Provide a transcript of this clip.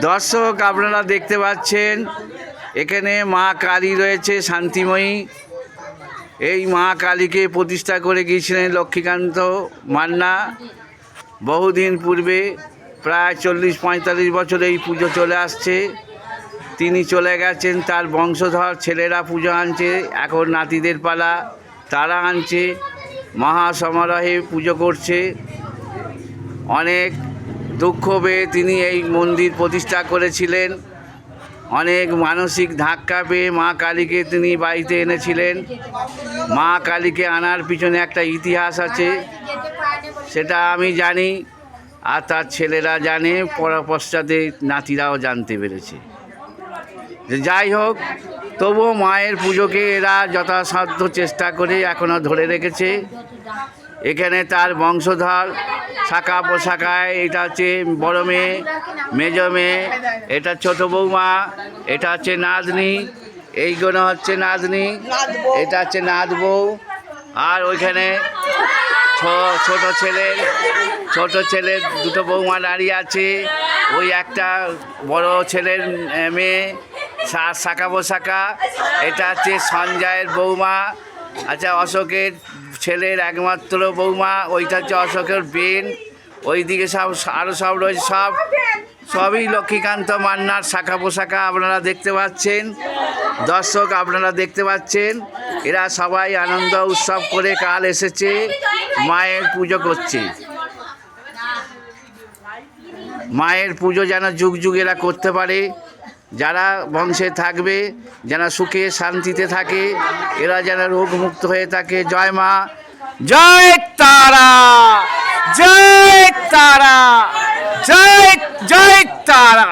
দর্শক আপনারা দেখতে পাচ্ছেন এখানে মা কালী রয়েছে শান্তিময়ী। এই মা কালীকে প্রতিষ্ঠা করে গিয়েছিলেন লক্ষ্মীকান্ত মান্না বহুদিন পূর্বে, প্রায় 40-45 বছর এই পুজো চলে আসছে। তিনি চলে গেছেন, তার বংশধর ছেলেরা পুজো আনছে, এখন নাতিদের পালা, তারা আনছে, মহাসমারোহে পুজো করছে। অনেক দুঃখ পেয়ে তিনি এই মন্দির প্রতিষ্ঠা করেছিলেন। অনেক মানসিক ধাক্কা পেয়ে মা কালীকে তিনি বাড়িতে এনেছিলেন। মা কালীকে আনার পিছনে একটা ইতিহাস আছে, সেটা আমি জানি আর তার ছেলেরা জানে, পশ্চাতে নাতিরাও জানতে পেরেছে। যাই হোক, তবুও মায়ের পুজোকে এরা যথাসাধ্য চেষ্টা করে এখনও ধরে রেখেছে। এখানে তার বংশধর শাখা পোশাখায়, এটা হচ্ছে বড় মেয়ে, মেজ মেয়ে, এটা ছোটো বৌমা, এটা হচ্ছে নাতনি, এইগুলো হচ্ছে নাতনি, এটা হচ্ছে নাত বউ। আর ওইখানে ছোট ছেলের দুটো বৌমা দাঁড়িয়ে আছে। ওই একটা বড় ছেলের মেয়ে শাখা পোশাখা, এটা হচ্ছে সঞ্জয়ের বৌমা। আচ্ছা, অশোকের ছেলের একমাত্র বৌমা, ওইটা হচ্ছে অশোকের বেন। ওইদিকে সব আরও সব রয়েছে, সবই লক্ষ্মীকান্ত মান্নার শাখা পোশাখা আপনারা দেখতে পাচ্ছেন। দর্শক আপনারা দেখতে পাচ্ছেন, এরা সবাই আনন্দ উৎসব করে কাল এসেছে, মায়ের পুজো করছে। মায়ের পুজো যেন যুগ যুগ এরা করতে পারে, যারা বংশে থাকবে যেন সুখে শান্তিতে থাকে, এরা যেন রোগমুক্ত হয়ে থাকে। জয় মা, জয় তারা, জয় তারা, জয় জয় তারা।